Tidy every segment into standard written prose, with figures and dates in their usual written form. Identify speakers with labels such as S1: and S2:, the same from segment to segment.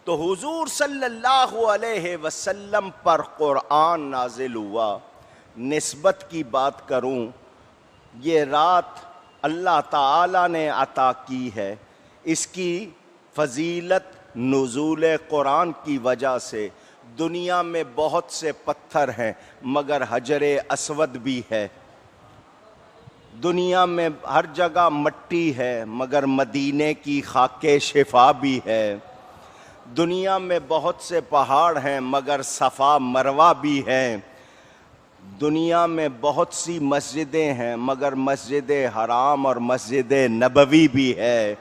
S1: تو حضور صلی اللہ علیہ وسلم پر قرآن نازل ہوا۔ نسبت کی بات کروں، یہ رات اللہ تعالیٰ نے عطا کی ہے، اس کی فضیلت نزول قرآن کی وجہ سے۔ دنیا میں بہت سے پتھر ہیں مگر حجر اسود بھی ہے، دنیا میں ہر جگہ مٹی ہے مگر مدینے کی خاک شفا بھی ہے، دنیا میں بہت سے پہاڑ ہیں مگر صفا مروہ بھی ہیں، دنیا میں بہت سی مسجدیں ہیں مگر مسجد حرام اور مسجد نبوی بھی ہے،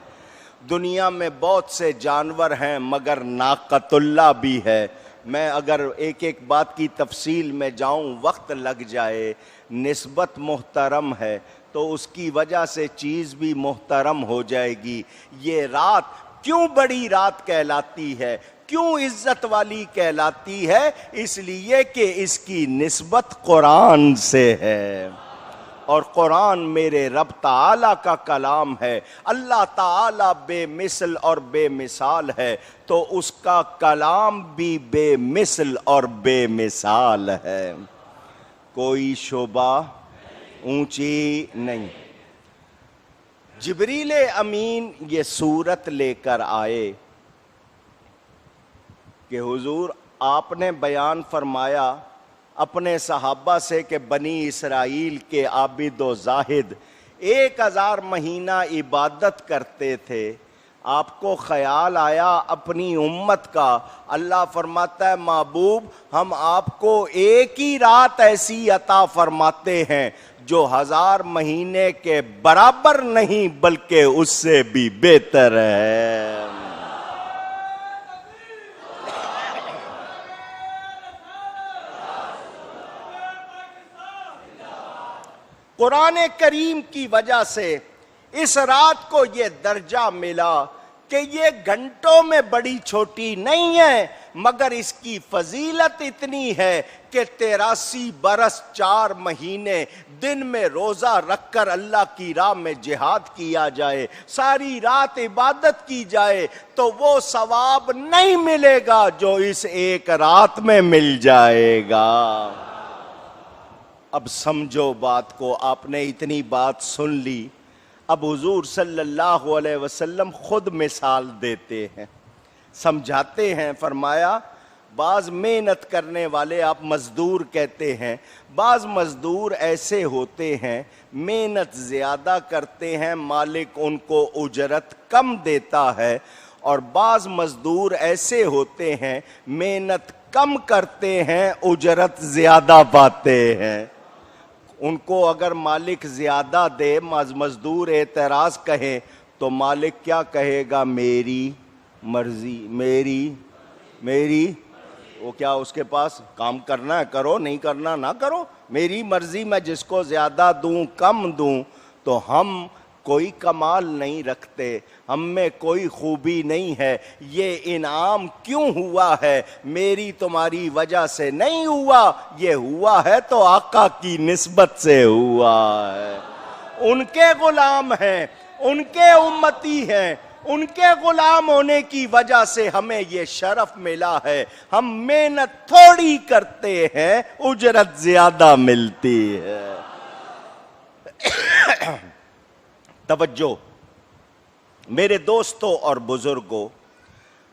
S1: دنیا میں بہت سے جانور ہیں مگر ناقۃ اللہ بھی ہے۔ میں اگر ایک ایک بات کی تفصیل میں جاؤں وقت لگ جائے۔ نسبت محترم ہے تو اس کی وجہ سے چیز بھی محترم ہو جائے گی۔ یہ رات کیوں بڑی رات کہلاتی ہے، کیوں عزت والی کہلاتی ہے؟ اس لیے کہ اس کی نسبت قرآن سے ہے، اور قرآن میرے رب تعالیٰ کا کلام ہے۔ اللہ تعالیٰ بے مثل اور بے مثال ہے تو اس کا کلام بھی بے مثل اور بے مثال ہے، کوئی شعبہ اونچی نہیں۔ جبریل امین یہ صورت لے کر آئے کہ حضور آپ نے بیان فرمایا اپنے صحابہ سے کہ بنی اسرائیل کے عابد و زاہد 1000 مہینہ عبادت کرتے تھے، آپ کو خیال آیا اپنی امت کا۔ اللہ فرماتا ہے محبوب ہم آپ کو ایک ہی رات ایسی عطا فرماتے ہیں جو 1000 مہینے کے برابر نہیں بلکہ اس سے بھی بہتر ہے۔ قرآن کریم کی وجہ سے اس رات کو یہ درجہ ملا کہ یہ گھنٹوں میں بڑی چھوٹی نہیں ہے مگر اس کی فضیلت اتنی ہے کہ 83 برس 4 مہینے دن میں روزہ رکھ کر اللہ کی راہ میں جہاد کیا جائے، ساری رات عبادت کی جائے تو وہ ثواب نہیں ملے گا جو اس ایک رات میں مل جائے گا۔ اب سمجھو بات کو، آپ نے اتنی بات سن لی، اب حضور صلی اللہ علیہ وسلم خود مثال دیتے ہیں، سمجھاتے ہیں۔ فرمایا بعض محنت کرنے والے آپ مزدور کہتے ہیں، بعض مزدور ایسے ہوتے ہیں محنت زیادہ کرتے ہیں مالک ان کو اجرت کم دیتا ہے، اور بعض مزدور ایسے ہوتے ہیں محنت کم کرتے ہیں اجرت زیادہ پاتے ہیں۔ ان کو اگر مالک زیادہ دے، مزدور اعتراض کہے تو مالک کیا کہے گا؟ میری مرضی، میری وہ کیا اس کے پاس کام کرنا ہے کرو، نہیں کرنا نہ کرو، میری مرضی، میں جس کو زیادہ دوں کم دوں۔ تو ہم کوئی کمال نہیں رکھتے، ہم میں کوئی خوبی نہیں ہے، یہ انعام کیوں ہوا ہے؟ میری تمہاری وجہ سے نہیں ہوا، یہ ہوا ہے تو آقا کی نسبت سے ہوا ہے۔ ان کے غلام ہیں، ان کے امتی ہیں، ان کے غلام ہونے کی وجہ سے ہمیں یہ شرف ملا ہے۔ ہم محنت تھوڑی کرتے ہیں، اجرت زیادہ ملتی ہے۔ توجہ میرے دوستوں اور بزرگوں،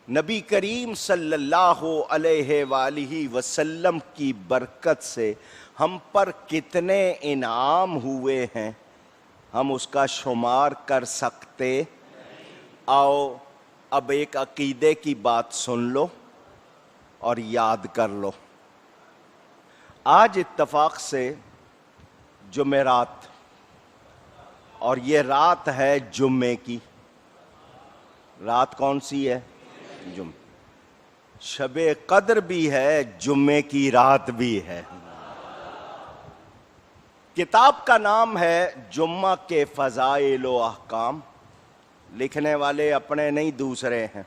S1: نبی کریم صلی اللہ علیہ وآلہ وسلم کی برکت سے ہم پر کتنے انعام ہوئے ہیں ہم اس کا شمار کر سکتے؟ آؤ اب ایک عقیدے کی بات سن لو اور یاد کر لو۔ آج اتفاق سے جمعرات، اور یہ رات ہے جمعے کی۔ رات کون سی ہے؟ جمعہ۔ شب قدر بھی ہے، جمعے کی رات بھی ہے۔ کتاب کا نام ہے جمعہ کے فضائل و احکام، لکھنے والے اپنے نہیں دوسرے ہیں،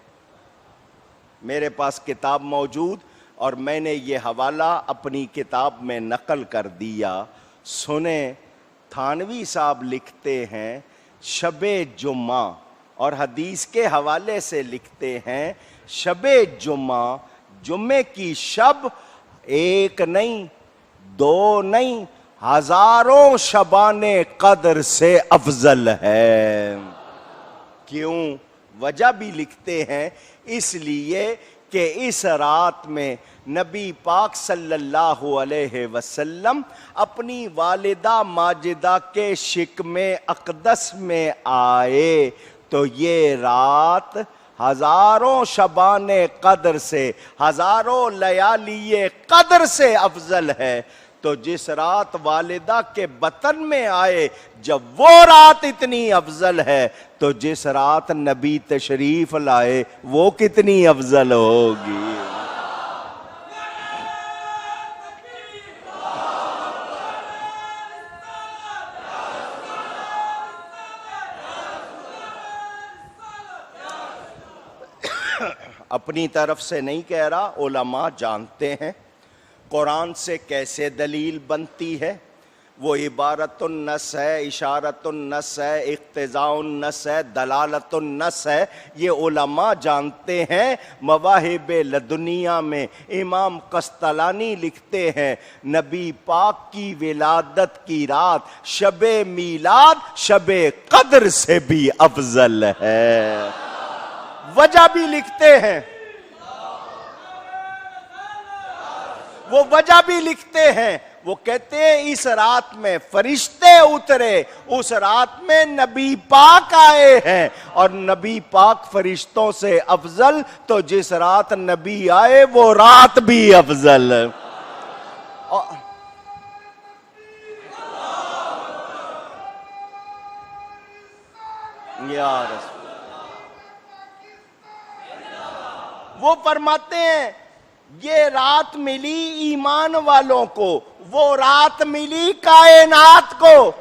S1: میرے پاس کتاب موجود اور میں نے یہ حوالہ اپنی کتاب میں نقل کر دیا۔ سنیں، تھانوی صاحب لکھتے ہیں شب جمعہ، اور حدیث کے حوالے سے لکھتے ہیں شب جمعہ، جمعے کی شب ایک نہیں، دو نہیں، ہزاروں شبان قدر سے افضل ہے۔ کیوں؟ وجہ بھی لکھتے ہیں، اس لیے کہ اس رات میں نبی پاک صلی اللہ علیہ وسلم اپنی والدہ ماجدہ کے شکم اقدس میں آئے، تو یہ رات ہزاروں شبان قدر سے، ہزاروں لیالی قدر سے افضل ہے۔ تو جس رات والدہ کے بطن میں آئے، جب وہ رات اتنی افضل ہے، تو جس رات نبی تشریف لائے وہ کتنی افضل ہوگی۔ اپنی طرف سے نہیں کہہ رہا، علماء جانتے ہیں قرآن سے کیسے دلیل بنتی ہے۔ وہ عبارت النص ہے، اشارت النص ہے، اقتضاء النص ہے، دلالت النص ہے، یہ علماء جانتے ہیں۔ مواہب لدنیہ میں امام قسطلانی لکھتے ہیں، نبی پاک کی ولادت کی رات شب میلاد شب قدر سے بھی افضل ہے۔ وجہ بھی لکھتے ہیں، وہ وجہ بھی لکھتے ہیں، وہ کہتے ہیں اس رات میں فرشتے اترے، اس رات میں نبی پاک آئے ہیں، اور نبی پاک فرشتوں سے افضل، تو جس رات نبی آئے وہ رات بھی افضل۔ یا رسول، وہ فرماتے ہیں یہ رات ملی ایمان والوں کو، وہ رات ملی کائنات کو،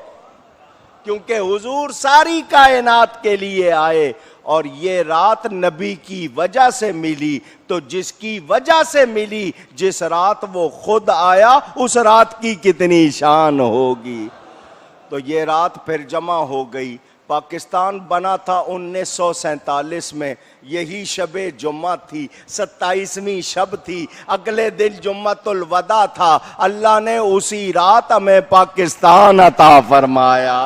S1: کیونکہ حضور ساری کائنات کے لیے آئے، اور یہ رات نبی کی وجہ سے ملی، تو جس کی وجہ سے ملی، جس رات وہ خود آیا، اس رات کی کتنی شان ہوگی۔ تو یہ رات پھر جمع ہو گئی۔ پاکستان بنا تھا 1947 میں، یہی شب جمعہ تھی، 27ویں شب تھی، اگلے دن جمعۃ الوداع تھا، اللہ نے اسی رات ہمیں پاکستان عطا فرمایا۔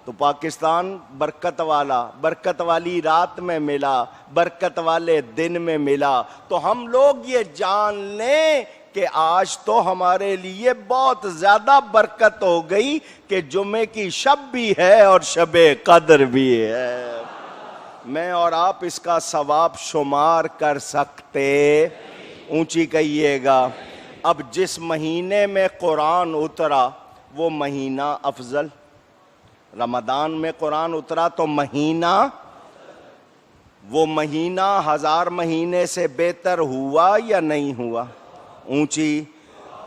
S1: تو پاکستان برکت والا، برکت والی رات میں ملا، برکت والے دن میں ملا، تو ہم لوگ یہ جان لیں کہ آج تو ہمارے لیے بہت زیادہ برکت ہو گئی کہ جمعے کی شب بھی ہے اور شب قدر بھی ہے۔ میں اور آپ اس کا ثواب شمار کر سکتے؟ اونچی کہیے گا۔ اب جس مہینے میں قرآن اترا وہ مہینہ افضل، رمضان میں قرآن اترا تو مہینہ، وہ مہینہ 1000 مہینے سے بہتر ہوا یا نہیں ہوا؟ اونچی۔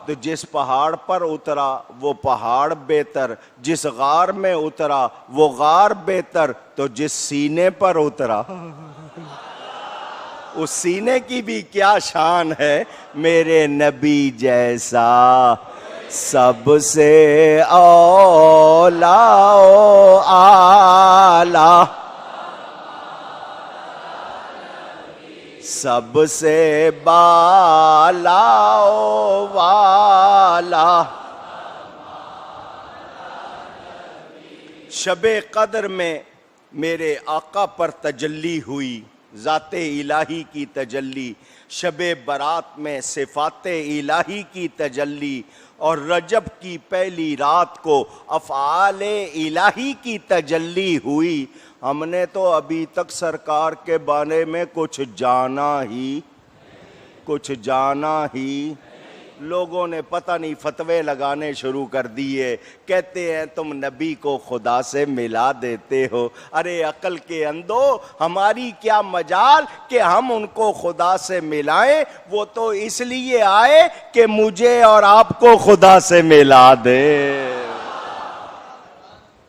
S1: تو جس پہاڑ پر اترا وہ پہاڑ بہتر، جس غار میں اترا وہ غار بہتر، تو جس سینے پر اترا اس سینے کی بھی کیا شان ہے۔ میرے نبی جیسا سب سے اولا و اعلی، سب سے بالا و والا، شب قدر میں میرے آقا پر تجلی ہوئی، ذات الہی کی تجلی، شب برات میں صفات الہی کی تجلی، اور رجب کی پہلی رات کو افعال الہی کی تجلی ہوئی۔ ہم نے تو ابھی تک سرکار کے بارے میں کچھ جانا ہی، لوگوں نے پتہ نہیں فتوے لگانے شروع کر دیے، کہتے ہیں تم نبی کو خدا سے ملا دیتے ہو۔ ارے عقل کے اندھو، ہماری کیا مجال کہ ہم ان کو خدا سے ملائیں، وہ تو اس لیے آئے کہ مجھے اور آپ کو خدا سے ملا دے۔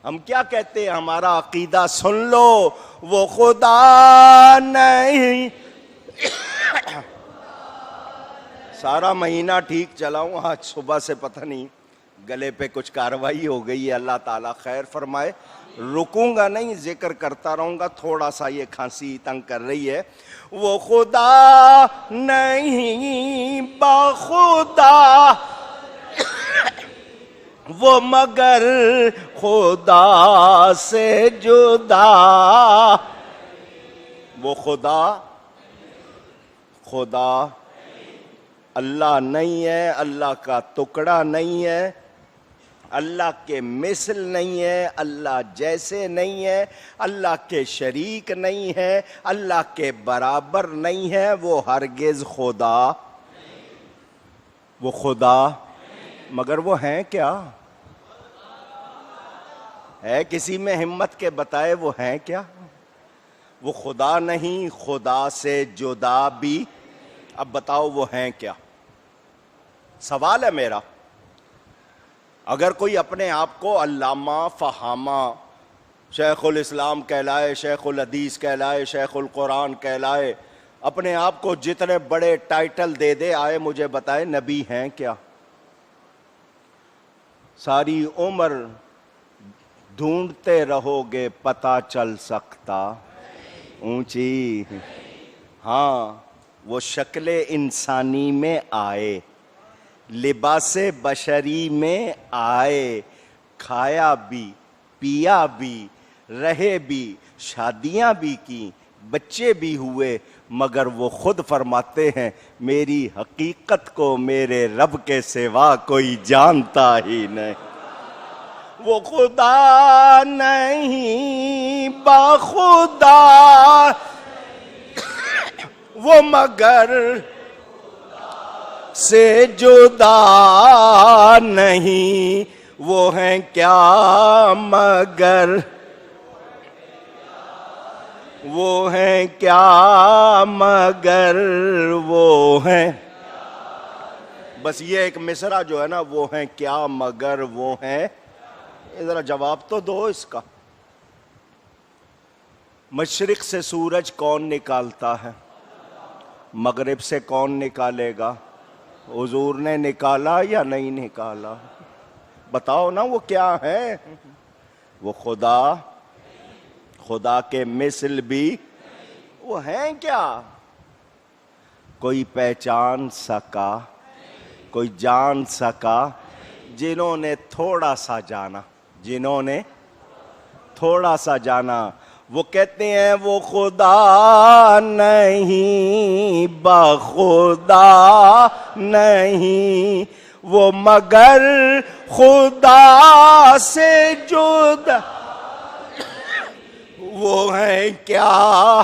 S1: ہم کیا کہتے ہیں؟ ہمارا عقیدہ سن لو، وہ خدا نہیں۔ سارا مہینہ ٹھیک چلا ہوں، آج صبح سے پتہ نہیں گلے پہ کچھ کاروائی ہو گئی ہے، اللہ تعالیٰ خیر فرمائے۔ رکوں گا نہیں، ذکر کرتا رہوں گا، تھوڑا سا یہ کھانسی تنگ کر رہی ہے. وہ خدا نہیں بخدا، وہ مگر خدا سے جدا. وہ خدا اللہ نہیں ہے، اللہ کا ٹکڑا نہیں ہے، اللہ کے مثل نہیں ہے، اللہ جیسے نہیں ہے، اللہ کے شریک نہیں ہے، اللہ کے برابر نہیں ہے. وہ ہرگز خدا، وہ خدا، مگر وہ ہیں کیا؟ ہے کسی میں ہمت کے بتائے وہ ہیں کیا؟ وہ خدا نہیں، خدا سے جدا بھی. اب بتاؤ وہ ہیں کیا؟ سوال ہے میرا. اگر کوئی اپنے آپ کو علامہ، فہامہ، شیخ الاسلام کہلائے، شیخ الحدیث کہلائے، شیخ القرآن کہلائے، اپنے آپ کو جتنے بڑے ٹائٹل دے دے، آئے مجھے بتائے نبی ہیں کیا؟ ساری عمر ڈھونڈتے رہو گے پتہ چل سکتا. اونچی ہاں، وہ شکل انسانی میں آئے، لباس بشری میں آئے، کھایا بھی، پیا بھی، رہے بھی، شادیاں بھی کی، بچے بھی ہوئے، مگر وہ خود فرماتے ہیں میری حقیقت کو میرے رب کے سوا کوئی جانتا ہی نہیں. وہ خدا نہیں بخدا، وہ مگر سے جدا نہیں. وہ ہیں کیا مگر، وہ ہیں کیا مگر وہ ہیں. بس یہ ایک مصرع جو ہے نا، وہ ہیں کیا مگر وہ ہیں. ذرا جواب تو دو اس کا. مشرق سے سورج کون نکالتا ہے؟ مغرب سے کون نکالے گا؟ حضور نے نکالا یا نہیں نکالا؟ بتاؤ نا وہ کیا ہے؟ وہ خدا، خدا کے مثل بھی وہ ہیں کیا؟ کوئی پہچان سکا، کوئی جان سکا؟ جنہوں نے تھوڑا سا جانا، جنہوں نے تھوڑا سا جانا، وہ کہتے ہیں وہ خدا نہیں بخدا نہیں، وہ مگر خدا سے جدا. وہ ہیں کیا،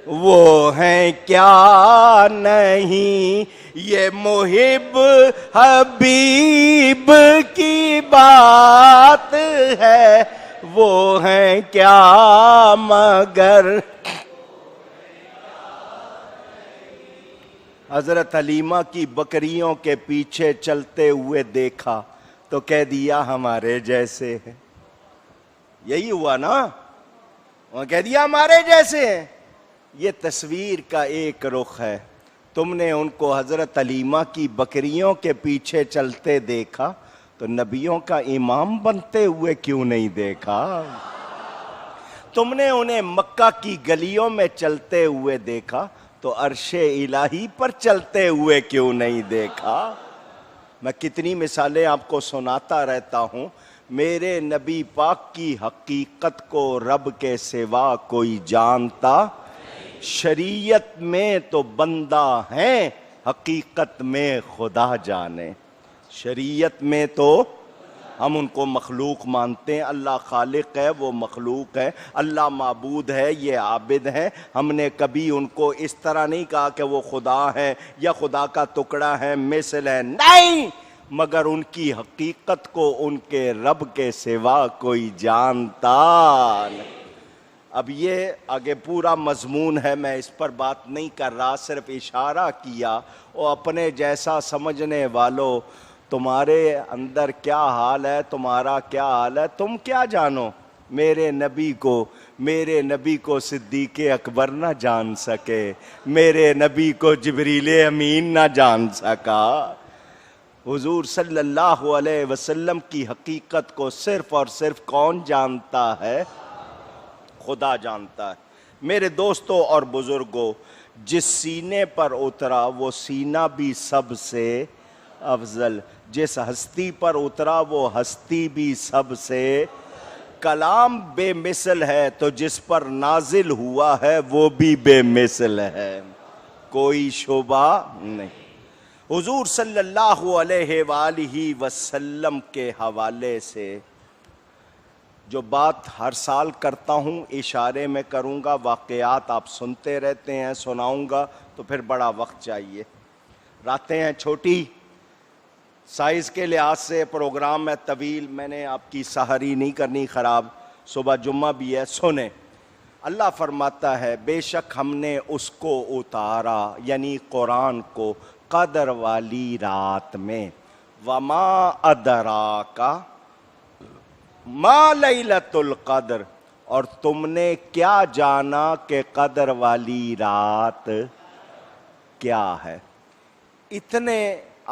S1: وہ ہیں کیا نہیں. یہ محب حبیب کی بات ہے، وہ ہیں کیا مگر. حضرت حلیمہ کی بکریوں کے پیچھے چلتے ہوئے دیکھا تو کہہ دیا ہمارے جیسے ہیں. یہی ہوا نا، وہ کہہ دیا ہمارے جیسے ہیں. یہ تصویر کا ایک رخ ہے. تم نے ان کو حضرت حلیمہ کی بکریوں کے پیچھے چلتے دیکھا تو نبیوں کا امام بنتے ہوئے کیوں نہیں دیکھا؟ تم نے انہیں مکہ کی گلیوں میں چلتے ہوئے دیکھا تو عرش الہی پر چلتے ہوئے کیوں نہیں دیکھا؟ میں کتنی مثالیں آپ کو سناتا رہتا ہوں. میرے نبی پاک کی حقیقت کو رب کے سوا کوئی جانتا. شریعت میں تو بندہ ہیں، حقیقت میں خدا جانے. شریعت میں تو ہم ان کو مخلوق مانتے ہیں. اللہ خالق ہے، وہ مخلوق ہے. اللہ معبود ہے، یہ عابد ہیں. ہم نے کبھی ان کو اس طرح نہیں کہا کہ وہ خدا ہے یا خدا کا ٹکڑا ہے، مثل ہے، نہیں. مگر ان کی حقیقت کو ان کے رب کے سوا کوئی جانتا نہیں. اب یہ آگے پورا مضمون ہے، میں اس پر بات نہیں کر رہا، صرف اشارہ کیا. اور اپنے جیسا سمجھنے والوں، تمہارے اندر کیا حال ہے، تمہارا کیا حال ہے، تم کیا جانو؟ میرے نبی کو صدیق اکبر نہ جان سکے، میرے نبی کو جبریل امین نہ جان سکا. حضور صلی اللہ علیہ وسلم کی حقیقت کو صرف اور صرف کون جانتا ہے؟ خدا جانتا ہے۔ میرے دوستوں اور بزرگوں، جس سینے پر اترا وہ سینہ بھی سب سے افضل، جس ہستی پر اترا وہ ہستی بھی سب سے، کلام بے مثل ہے تو جس پر نازل ہوا ہے وہ بھی بے مثل ہے، کوئی شبہ نہیں۔ حضور صلی اللہ علیہ وآلہ وسلم کے حوالے سے جو بات ہر سال کرتا ہوں اشارے میں کروں گا، واقعات آپ سنتے رہتے ہیں، سناؤں گا تو پھر بڑا وقت چاہیے، راتیں ہیں چھوٹی، سائز کے لحاظ سے پروگرام ہے طویل، میں نے آپ کی سحری نہیں کرنی خراب، صبح جمعہ بھی ہے، سنیں۔ اللہ فرماتا ہے بے شک ہم نے اس کو اتارا یعنی قرآن کو قدر والی رات میں، وما ادراک ما لیلۃ القدر، اور تم نے کیا جانا کہ قدر والی رات کیا ہے۔ اتنے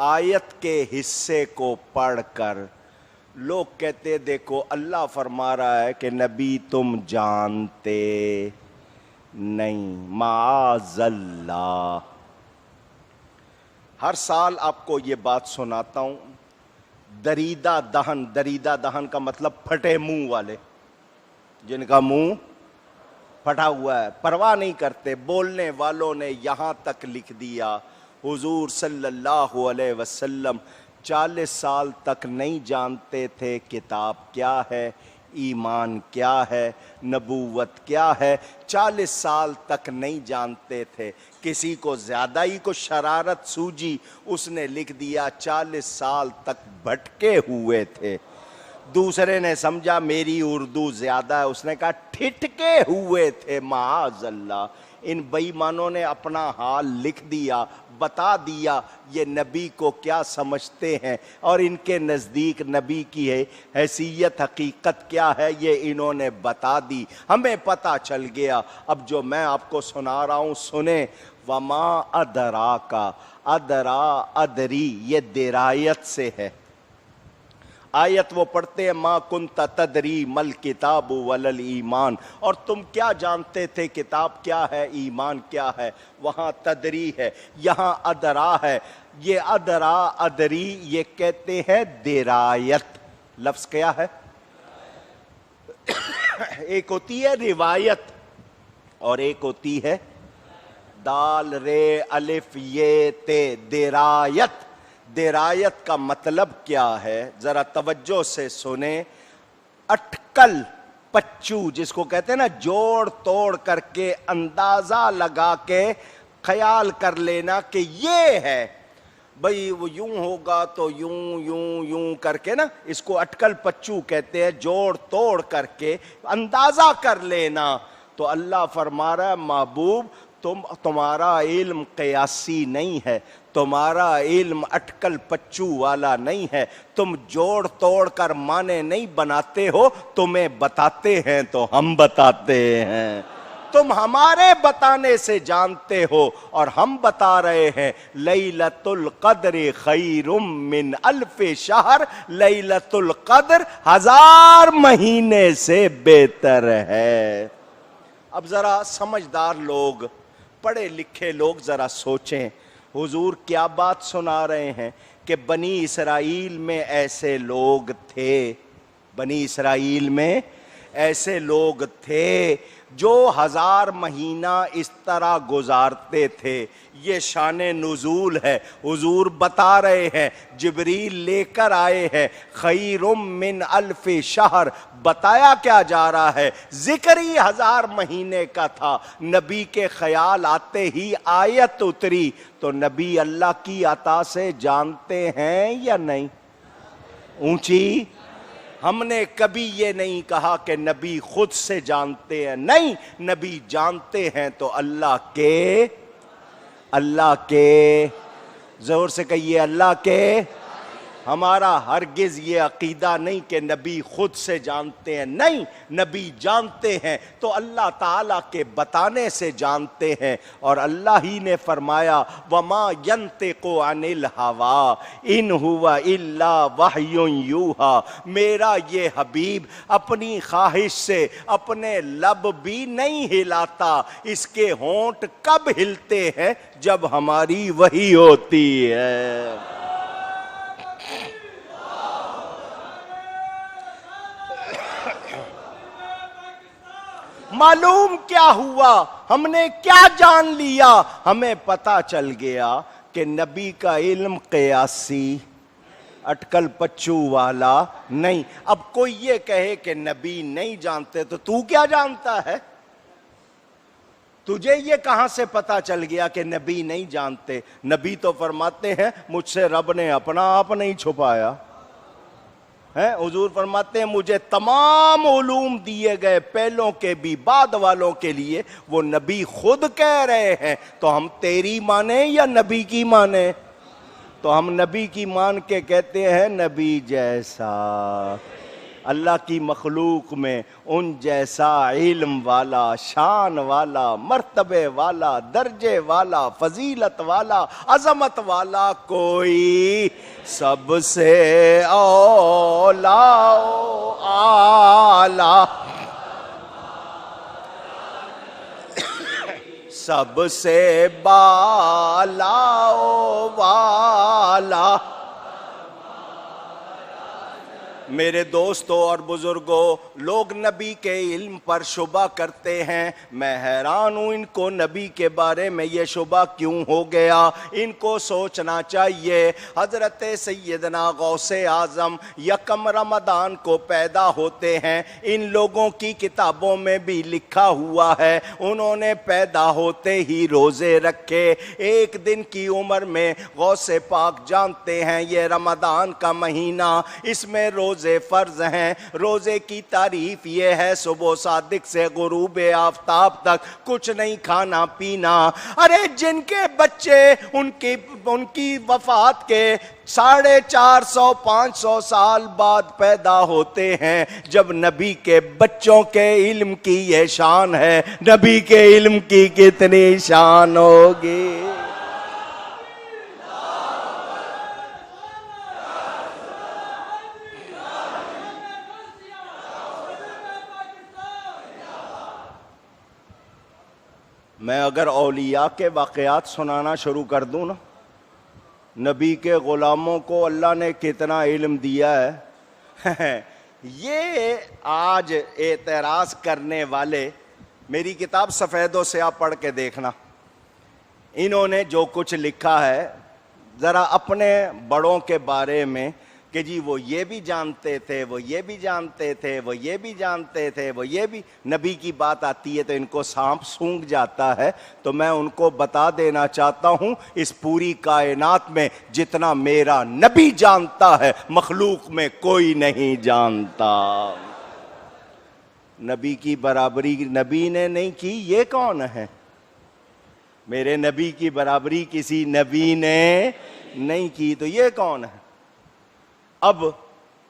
S1: آیت کے حصے کو پڑھ کر لوگ کہتے دیکھو اللہ فرما رہا ہے کہ نبی تم جانتے نہیں، معاذ اللہ۔ ہر سال آپ کو یہ بات سناتا ہوں، دریدہ دہن کا مطلب پھٹے منہ والے، جن کا منہ پھٹا ہوا ہے، پرواہ نہیں کرتے، بولنے والوں نے یہاں تک لکھ دیا حضور صلی اللہ علیہ وسلم 40 سال تک نہیں جانتے تھے کتاب کیا ہے، ایمان کیا ہے، نبوت کیا ہے، 40 سال تک نہیں جانتے تھے۔ کسی کو زیادہ ہی کو شرارت سوجی، اس نے لکھ دیا 40 سال تک بھٹکے ہوئے تھے۔ دوسرے نے سمجھا میری اردو زیادہ ہے، اس نے کہا ٹھٹکے ہوئے تھے، معاذ اللہ۔ ان بے ایمانوں نے اپنا حال لکھ دیا، بتا دیا یہ نبی کو کیا سمجھتے ہیں، اور ان کے نزدیک نبی کی حیثیت حقیقت کیا ہے یہ انہوں نے بتا دی، ہمیں پتہ چل گیا۔ اب جو میں آپ کو سنا رہا ہوں سنیں، وما ادراک، ادرا ادری یہ درایت سے ہے۔ آیت وہ پڑھتے ہیں ما کنت تدری مل کتاب ولل ایمان، اور تم کیا جانتے تھے کتاب کیا ہے، ایمان کیا ہے، وہاں تدری ہے، یہاں ادرا ہے۔ یہ ادرا ادری یہ کہتے ہیں درایت، لفظ کیا ہے؟ ایک ہوتی ہے روایت اور ایک ہوتی ہے دال رے الف یہ تے، درایت۔ درایت کا مطلب کیا ہے ذرا توجہ سے سنیں، اٹکل پچو جس کو کہتے ہیں نا، جوڑ توڑ کر کے اندازہ لگا کے خیال کر لینا کہ یہ ہے بھئی، وہ یوں ہوگا تو یوں یوں یوں کر کے نا، اس کو اٹکل پچو کہتے ہیں، جوڑ توڑ کر کے اندازہ کر لینا۔ تو اللہ فرما رہا ہے محبوب تمہارا علم قیاسی نہیں ہے، تمہارا علم اٹکل پچو والا نہیں ہے، تم جوڑ توڑ کر معنی نہیں بناتے ہو، تمہیں بتاتے ہیں تو ہم بتاتے ہیں، تم ہمارے بتانے سے جانتے ہو اور ہم بتا رہے ہیں۔ لیلۃ القدر خیر من الف شہر، لیلۃ القدر 1000 مہینے سے بہتر ہے۔ اب ذرا سمجھدار لوگ، پڑھے لکھے لوگ ذرا سوچیں، حضور کیا بات سنا رہے ہیں کہ بنی اسرائیل میں ایسے لوگ تھے، بنی اسرائیل میں ایسے لوگ تھے جو 1000 مہینہ اس طرح گزارتے تھے۔ یہ شان نزول ہے، حضور بتا رہے ہیں، جبریل لے کر آئے ہیں، خیر من الف شہر، بتایا کیا جا رہا ہے، ذکر ہی 1000 مہینے کا تھا۔ نبی کے خیال آتے ہی آیت اتری، تو نبی اللہ کی عطا سے جانتے ہیں یا نہیں؟ اونچی، ہم نے کبھی یہ نہیں کہا کہ نبی خود سے جانتے ہیں، نہیں، نبی جانتے ہیں تو اللہ کے، زور سے کہیے اللہ کے، ہمارا ہرگز یہ عقیدہ نہیں کہ نبی خود سے جانتے ہیں، نہیں، نبی جانتے ہیں تو اللہ تعالیٰ کے بتانے سے جانتے ہیں، اور اللہ ہی نے فرمایا وَمَا يَنْطِقُ عَنِ الْهَوَىٰ إِنْ هُوَ إِلَّا وَحْيٌ يُوحَىٰ، میرا یہ حبیب اپنی خواہش سے اپنے لب بھی نہیں ہلاتا، اس کے ہونٹ کب ہلتے ہیں؟ جب ہماری وحی ہوتی ہے۔ معلوم کیا ہوا؟ ہم نے کیا جان لیا؟ ہمیں پتا چل گیا کہ نبی کا علم قیاسی، اٹکل پچو والا نہیں۔ اب کوئی یہ کہے کہ نبی نہیں جانتے تو تو کیا جانتا ہے؟ تجھے یہ کہاں سے پتا چل گیا کہ نبی نہیں جانتے؟ نبی تو فرماتے ہیں مجھ سے رب نے اپنا آپ نہیں چھپایا ہے۔ حضور فرماتے ہیں مجھے تمام علوم دیے گئے، پہلوں کے بھی بعد والوں کے لیے، وہ نبی خود کہہ رہے ہیں، تو ہم تیری مانیں یا نبی کی مانیں؟ تو ہم نبی کی مان کے کہتے ہیں نبی جیسا، اللہ کی مخلوق میں ان جیسا علم والا، شان والا، مرتبے والا، درجے والا، فضیلت والا، عظمت والا کوئی سب سے اولا و اعلی، سب سے بالا و والا۔ میرے دوستوں اور بزرگوں، لوگ نبی کے علم پر شبہ کرتے ہیں، میں حیران ہوں ان کو نبی کے بارے میں یہ شبہ کیوں ہو گیا۔ ان کو سوچنا چاہیے حضرت سیدنا غوث اعظم یکم رمضان کو پیدا ہوتے ہیں، ان لوگوں کی کتابوں میں بھی لکھا ہوا ہے انہوں نے پیدا ہوتے ہی روزے رکھے۔ ایک دن کی عمر میں غوث پاک جانتے ہیں یہ رمضان کا مہینہ، اس میں روزے فرض ہیں۔ روزے کی تعریف یہ ہے صبح صادق سے غروب آفتاب تک کچھ نہیں کھانا پینا۔ ارے جن کے بچے ان کی وفات کے 450 500 سال بعد پیدا ہوتے ہیں، جب نبی کے بچوں کے علم کی یہ شان ہے، نبی کے علم کی کتنی شان ہوگی؟ میں اگر اولیاء کے واقعات سنانا شروع کر دوں نا، نبی کے غلاموں کو اللہ نے کتنا علم دیا ہے، یہ آج اعتراض کرنے والے، میری کتاب سفید و سیاہ پڑھ کے دیکھنا، انہوں نے جو کچھ لکھا ہے ذرا اپنے بڑوں کے بارے میں کہ جی وہ یہ بھی جانتے تھے، وہ یہ بھی جانتے تھے، وہ یہ بھی جانتے تھے، وہ یہ بھی، نبی کی بات آتی ہے تو ان کو سانپ سونگھ جاتا ہے۔ تو میں ان کو بتا دینا چاہتا ہوں اس پوری کائنات میں جتنا میرا نبی جانتا ہے مخلوق میں کوئی نہیں جانتا۔ نبی کی برابری نبی نے نہیں کی، یہ کون ہے؟ میرے نبی کی برابری کسی نبی نے نہیں کی، تو یہ کون ہے؟ اب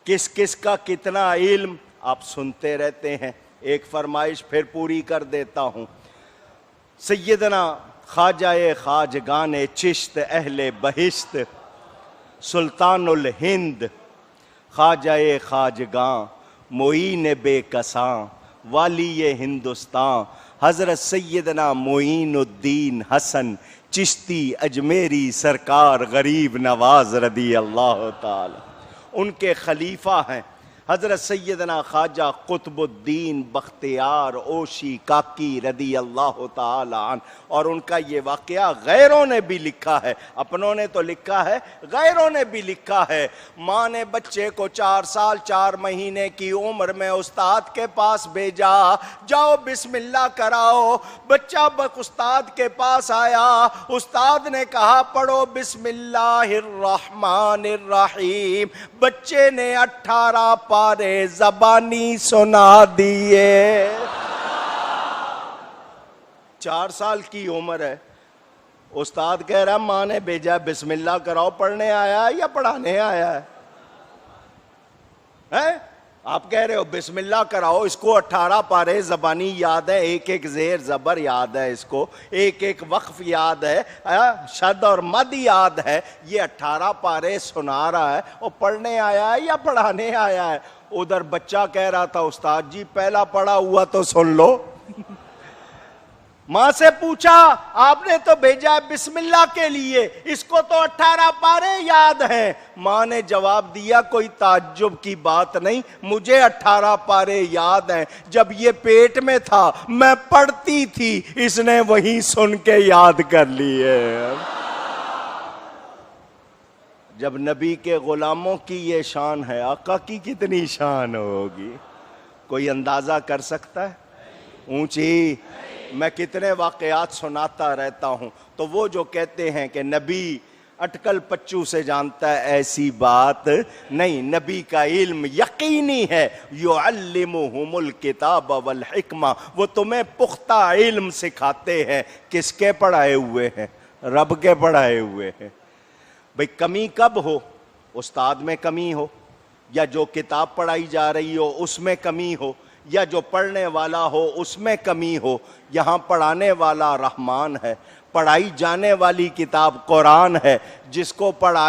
S1: کس کس کا کتنا علم آپ سنتے رہتے ہیں، ایک فرمائش پھر پوری کر دیتا ہوں۔ سیدنا خواجہ خواجگان چشت اہل بہشت، سلطان الہند، خواجہ خواجگاں، معین بے کساں، والی ہندوستان، حضرت سیدنا معین الدین حسن چشتی اجمیری سرکار غریب نواز رضی اللہ تعالی، ان کے خلیفہ ہیں حضرت سیدنا خواجہ قطب الدین بختیار اوشی کاکی رضی اللہ تعالی عنہ، اور ان کا یہ واقعہ غیروں نے بھی لکھا ہے، اپنوں نے تو لکھا ہے، غیروں نے بھی لکھا ہے۔ ماں نے بچے کو 4 سال 4 مہینے کی عمر میں استاد کے پاس بھیجا، جاؤ بسم اللہ کراؤ۔ بچہ استاد کے پاس آیا، استاد نے کہا پڑھو بسم اللہ الرحمن الرحیم، بچے نے 18 پارے زبانی سنا دیے۔ 4 سال کی عمر ہے، استاد کہہ رہا ماں نے بھیجا بسم اللہ کراؤ، پڑھنے آیا ہے یا پڑھانے آیا ہے؟ ہے؟ آپ کہہ رہے ہو بسم اللہ کراؤ، اس کو 18 پارے زبانی یاد ہے، ایک ایک زیر زبر یاد ہے، اس کو ایک ایک وقف یاد ہے، شد اور مد یاد ہے، یہ 18 پارے سنا رہا ہے، وہ پڑھنے آیا ہے یا پڑھانے آیا ہے؟ ادھر بچہ کہہ رہا تھا استاد جی پہلا پڑھا ہوا تو سن لو۔ ماں سے پوچھا آپ نے تو بھیجا ہے بسم اللہ کے لیے، اس کو تو 18 پارے یاد ہیں۔ ماں نے جواب دیا کوئی تعجب کی بات نہیں، مجھے 18 پارے یاد ہیں، جب یہ پیٹ میں تھا میں پڑھتی تھی، اس نے وہیں سن کے یاد کر لیے۔ جب نبی کے غلاموں کی یہ شان ہے، آقا کی کتنی شان ہوگی؟ کوئی اندازہ کر سکتا ہے؟ اونچی۔ میں کتنے واقعات سناتا رہتا ہوں، تو وہ جو کہتے ہیں کہ نبی اٹکل پچو سے جانتا ہے، ایسی بات نہیں، نبی کا علم یقینی ہے، یعلمہم الکتاب والحکمہ، وہ تمہیں پختہ علم سکھاتے ہیں۔ کس کے پڑھائے ہوئے ہیں؟ رب کے پڑھائے ہوئے ہیں۔ بھئی کمی کب ہو؟ استاد میں کمی ہو، یا جو کتاب پڑھائی جا رہی ہو اس میں کمی ہو، یا جو پڑھنے والا ہو اس میں کمی ہو۔ یہاں پڑھانے والا رحمان ہے، پڑھائی جانے والی کتاب قرآن ہے، جس کو پڑھا